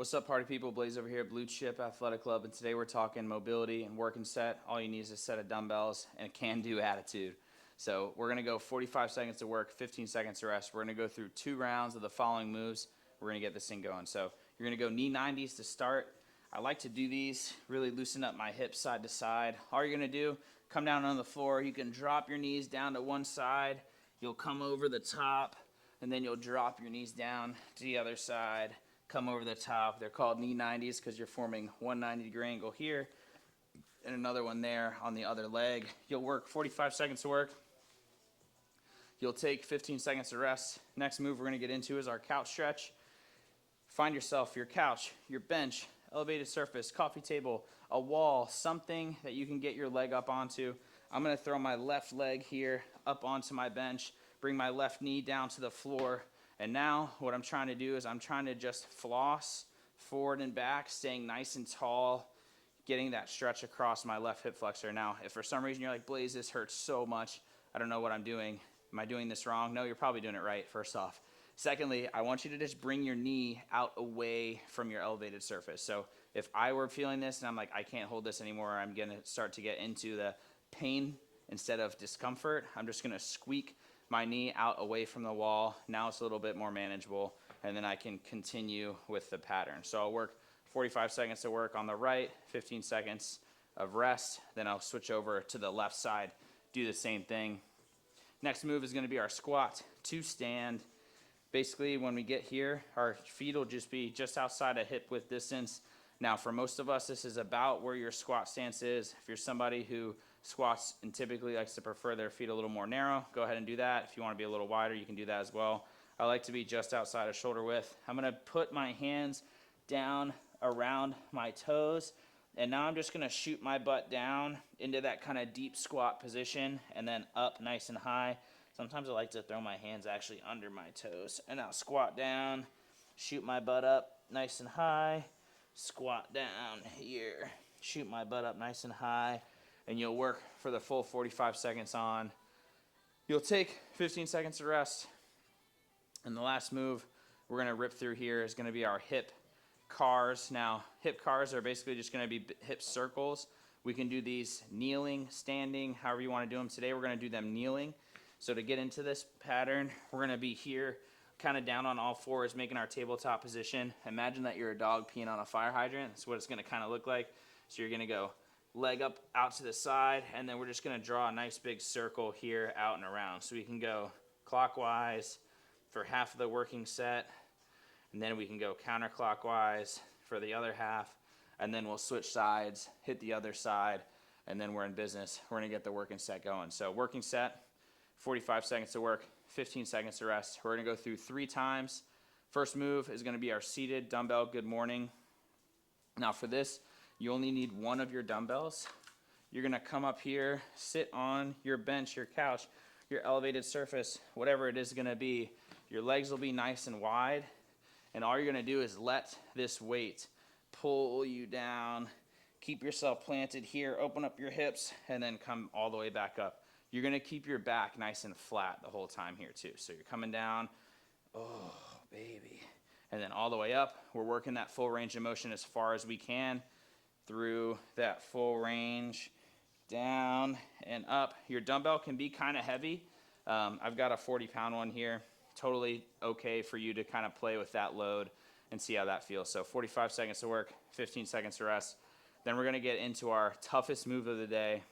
What's up, party people? Blaze over here at Blue Chip Athletic Club, and today we're talking mobility and working set. All you need is a set of dumbbells and a can-do attitude. So we're gonna go 45 seconds to work, 15 seconds to rest. We're gonna go through 2 rounds of the following moves. We're gonna get this thing going. So you're gonna go knee 90s to start. I like to do these, really loosen up my hips side to side. All you're gonna do, come down on the floor. You can drop your knees down to one side. You'll come over the top, and then you'll drop your knees down to the other side. Come over the top. They're called knee 90s because you're forming one 90-degree angle here and another one there on the other leg. You'll work 45 seconds to work. You'll take 15 seconds to rest. Next move we're going to get into is our couch stretch. Find yourself your couch, your bench, elevated surface, coffee table, a wall, something that you can get your leg up onto. I'm going to throw my left leg here up onto my bench, bring my left knee down to the floor. And now what I'm trying to do is I'm trying to just floss forward and back, staying nice and tall, getting that stretch across my left hip flexor. Now, if for some reason you're like, Blaze, this hurts so much, I don't know what I'm doing. Am I doing this wrong? No, you're probably doing it right, first off. Secondly, I want you to just bring your knee out away from your elevated surface. So if I were feeling this and I'm like, I can't hold this anymore, I'm gonna start to get into the pain instead of discomfort, I'm just gonna squeak my knee out away from the wall. Now it's a little bit more manageable, and then I can continue with the pattern. So I'll work 45 seconds to work on the right, 15 seconds of rest, then I'll switch over to the left side, do the same thing. Next move is gonna be our squat to stand. Basically, when we get here, our feet will just be just outside of hip width distance. Now, for most of us, this is about where your squat stance is. If you're somebody who squats and typically likes to prefer their feet a little more narrow, go ahead and do that. If you want to be a little wider, you can do that as well. I like to be just outside of shoulder width. I'm going to put my hands down around my toes, and now I'm just going to shoot my butt down into that kind of deep squat position and then up nice and high. Sometimes I like to throw my hands actually under my toes, and I'll squat down, shoot my butt up nice and high, squat down here, shoot my butt up nice and high, and you'll work for the full 45 seconds on. You'll take 15 seconds to rest, and the last move we're going to rip through here is going to be our hip cars. Now, hip cars are basically just going to be hip circles. We can do these kneeling, standing, however you want to do them. Today we're going to do them kneeling. So to get into this pattern, we're going to be here kind of down on all fours, making our tabletop position. Imagine that you're a dog peeing on a fire hydrant. That's what it's going to kind of look like. So you're going to go leg up out to the side, and then we're just going to draw a nice big circle here out and around. So we can go clockwise for half of the working set, and then we can go counterclockwise for the other half, and then we'll switch sides, hit the other side, and then we're in business. We're going to get the working set going. So working set, 45 seconds to work, 15 seconds to rest. We're going to go through 3 times. First move is going to be our seated dumbbell good morning. Now for this, you only need one of your dumbbells. You're going to come up here, sit on your bench, your couch, your elevated surface, whatever it is going to be. Your legs will be nice and wide, and all you're going to do is let this weight pull you down. Keep yourself planted here, open up your hips, and then come all the way back up. You're going to keep your back nice and flat the whole time here too. So you're coming down, oh baby, and then all the way up. We're working that full range of motion as far as we can through that full range, down and up. Your dumbbell can be kind of heavy. I've got a 40-pound one here. Totally okay for you to kind of play with that load and see how that feels. So 45 seconds to work, 15 seconds to rest. Then we're going to get into our toughest move of the day,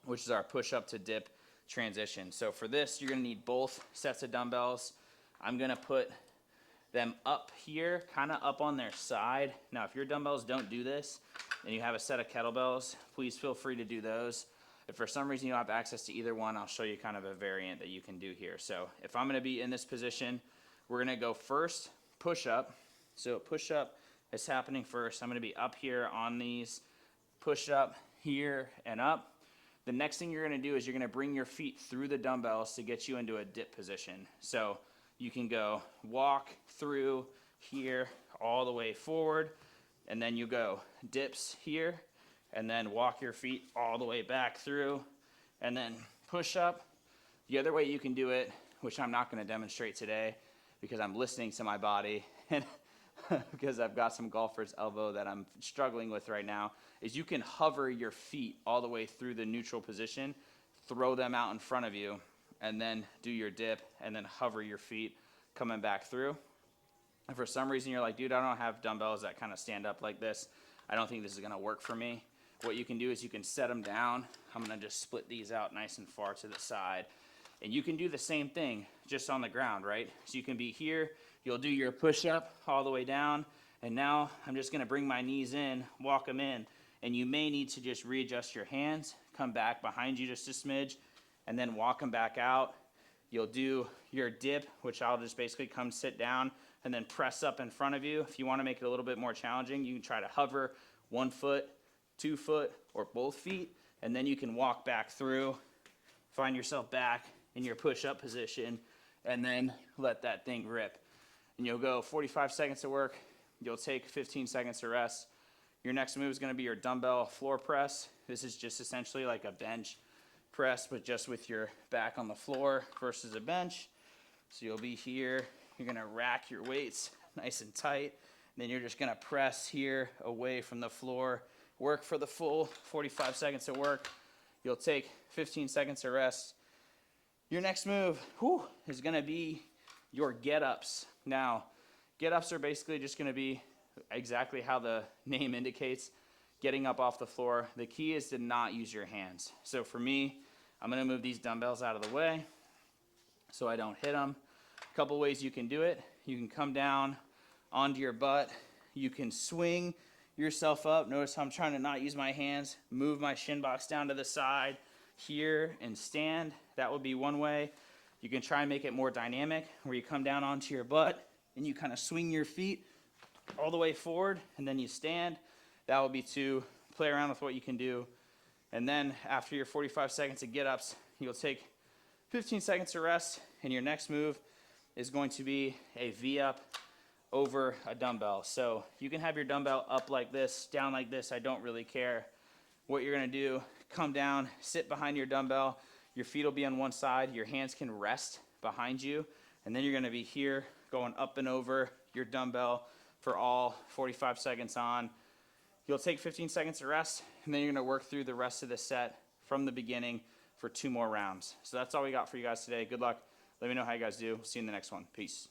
which is our push-up to dip transition. So for this, you're going to need both sets of dumbbells. I'm going to put them up here, kind of up on their side. Now, if your dumbbells don't do this and you have a set of kettlebells, please feel free to do those. If for some reason you don't have access to either one, I'll show you kind of a variant that you can do here. So if I'm going to be in this position, we're going to go first push-up. So push-up is happening first. I'm going to be up here on these, push-up here and up. The next thing you're going to do is you're going to bring your feet through the dumbbells to get you into a dip position. So you can go walk through here all the way forward, and then you go dips here, and then walk your feet all the way back through, and then push up. The other way you can do it, which I'm not going to demonstrate today because I'm listening to my body and because I've got some golfer's elbow that I'm struggling with right now, is you can hover your feet all the way through the neutral position, throw them out in front of you, and then do your dip, and then hover your feet coming back through. And for some reason you're like, dude, I don't have dumbbells that kind of stand up like this. I don't think this is gonna work for me. What you can do is you can set them down. I'm gonna just split these out nice and far to the side. And you can do the same thing just on the ground, right? So you can be here, you'll do your push-up all the way down, and now I'm just gonna bring my knees in, walk them in, and you may need to just readjust your hands, come back behind you just a smidge, and then walk them back out. You'll do your dip, which I'll just basically come sit down and then press up in front of you. If you wanna make it a little bit more challenging, you can try to hover 1 foot, 2 foot, or both feet, and then you can walk back through, find yourself back in your push-up position, and then let that thing rip. And you'll go 45 seconds to work, you'll take 15 seconds to rest. Your next move is gonna be your dumbbell floor press. This is just essentially like a bench press, but just with your back on the floor versus a bench. So you'll be here, you're gonna rack your weights nice and tight, and then you're just gonna press here away from the floor, work for the full 45 seconds of work. You'll take 15 seconds to rest. Your next move is gonna be your get-ups. Now, get-ups are basically just gonna be exactly how the name indicates, getting up off the floor. The key is to not use your hands. So for me, I'm gonna move these dumbbells out of the way so I don't hit them. A couple ways you can do it. You can come down onto your butt. You can swing yourself up. Notice how I'm trying to not use my hands. Move my shin box down to the side here and stand. That would be one way. You can try and make it more dynamic where you come down onto your butt and you kind of swing your feet all the way forward and then you stand. That would be to play around with what you can do. And then after your 45 seconds of get-ups, you'll take 15 seconds to rest, and your next move is going to be a V-up over a dumbbell. So you can have your dumbbell up like this, down like this, I don't really care. What you're gonna do, come down, sit behind your dumbbell, your feet will be on one side, your hands can rest behind you, and then you're gonna be here going up and over your dumbbell for all 45 seconds on. You'll take 15 seconds to rest, and then you're gonna work through the rest of the set from the beginning for 2 more rounds. So that's all we got for you guys today. Good luck. Let me know how you guys do. See you in the next one. Peace.